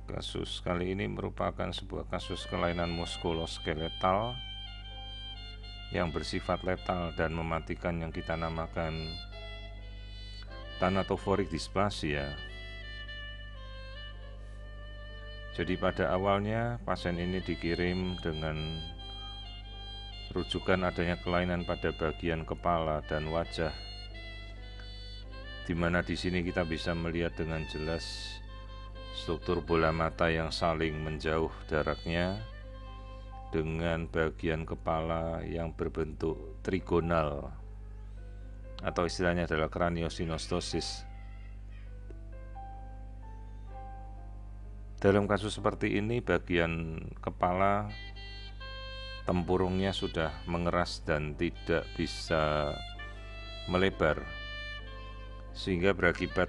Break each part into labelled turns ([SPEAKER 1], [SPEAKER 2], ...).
[SPEAKER 1] Kasus kali ini merupakan sebuah kasus kelainan muskuloskeletal yang bersifat letal dan mematikan yang kita namakan thanatophoric dysplasia. Jadi pada awalnya pasien ini dikirim dengan rujukan adanya kelainan pada bagian kepala dan wajah, di mana di sini kita bisa melihat dengan jelas struktur bola mata yang saling menjauh jaraknya dengan bagian kepala yang berbentuk trigonal atau istilahnya adalah kraniosinostosis. Dalam kasus seperti ini bagian kepala tempurungnya sudah mengeras dan tidak bisa melebar, sehingga berakibat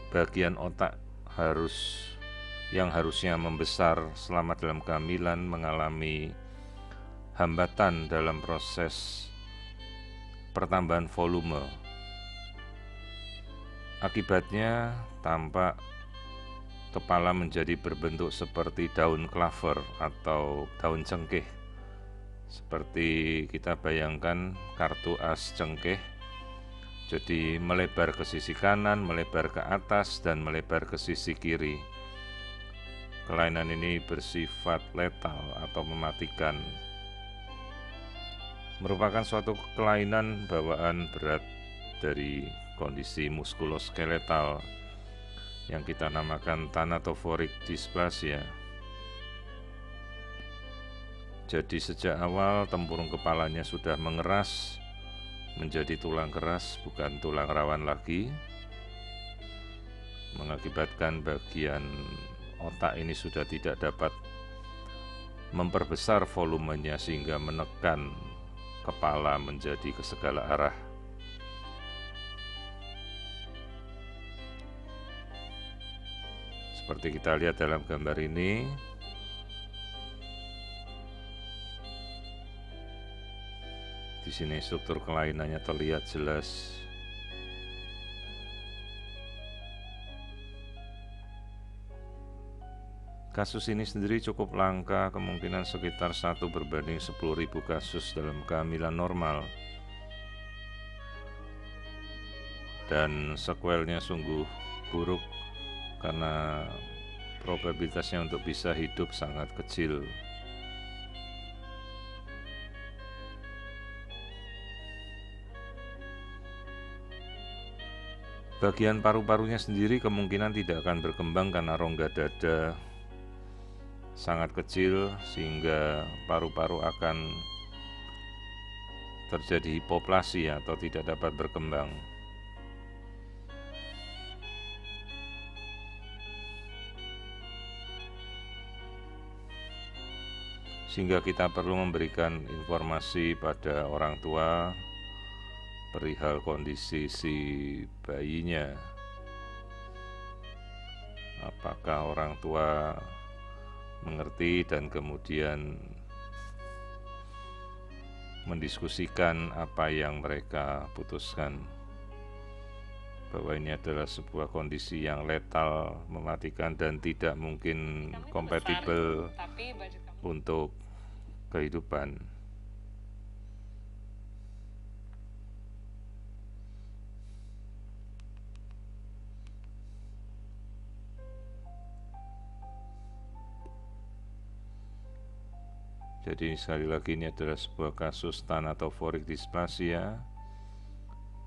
[SPEAKER 1] bagian otak yang harusnya membesar selama dalam kehamilan mengalami hambatan dalam proses pertambahan volume. Akibatnya tampak kepala menjadi berbentuk seperti daun klaver atau daun cengkeh, seperti kita bayangkan kartu as cengkeh. Jadi melebar ke sisi kanan, melebar ke atas, dan melebar ke sisi kiri. Kelainan ini bersifat letal atau mematikan. Merupakan suatu kelainan bawaan berat dari kondisi muskuloskeletal yang kita namakan thanatophoric dysplasia. Jadi sejak awal tempurung kepalanya sudah mengeras menjadi tulang keras, bukan tulang rawan lagi, mengakibatkan bagian otak ini sudah tidak dapat memperbesar volumenya sehingga menekan kepala menjadi ke segala arah. Seperti kita lihat dalam gambar ini, di sini struktur kelainannya terlihat jelas. Kasus ini sendiri cukup langka, kemungkinan sekitar 1 berbanding 10.000 kasus dalam kehamilan normal. Dan sekuelnya sungguh buruk karena probabilitasnya untuk bisa hidup sangat kecil. Bagian paru-parunya sendiri kemungkinan tidak akan berkembang karena rongga dada sangat kecil sehingga paru-paru akan terjadi hipoplasia atau tidak dapat berkembang. Sehingga kita perlu memberikan informasi pada orang tua perihal kondisi si bayinya. Apakah orang tua mengerti dan kemudian mendiskusikan apa yang mereka putuskan, bahwa ini adalah sebuah kondisi yang letal, mematikan dan tidak mungkin kompatibel untuk kehidupan. Jadi sekali lagi ini adalah sebuah kasus thanatophoric dysplasia,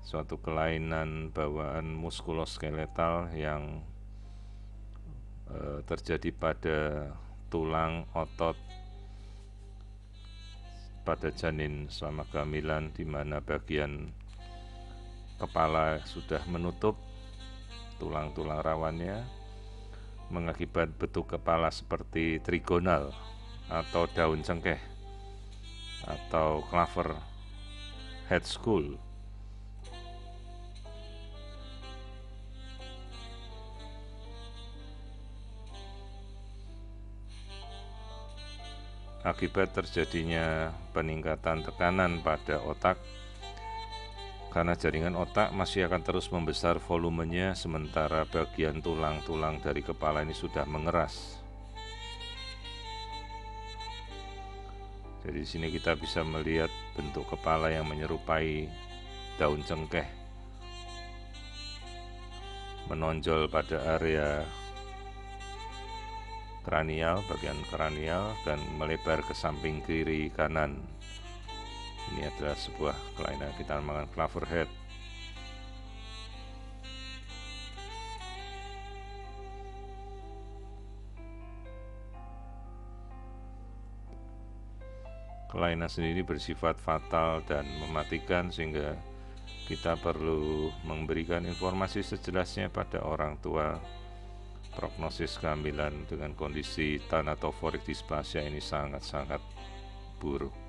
[SPEAKER 1] suatu kelainan bawaan muskuloskeletal yang terjadi pada tulang otot pada janin selama kehamilan, di mana bagian kepala sudah menutup tulang-tulang rawannya, mengakibat bentuk kepala seperti trigonal atau daun cengkeh atau clover head skull. Akibat terjadinya peningkatan tekanan pada otak, karena jaringan otak masih akan terus membesar volumenya sementara bagian tulang-tulang dari kepala ini sudah mengeras. Jadi di sini kita bisa melihat bentuk kepala yang menyerupai daun cengkeh menonjol pada area kranial, bagian kranial, dan melebar ke samping kiri kanan. Ini adalah sebuah kelainan kita namakan clover head. Kelainan sendiri bersifat fatal dan mematikan, sehingga kita perlu memberikan informasi sejelasnya pada orang tua. Prognosis kehamilan dengan kondisi thanatophoric dysplasia ini sangat-sangat buruk.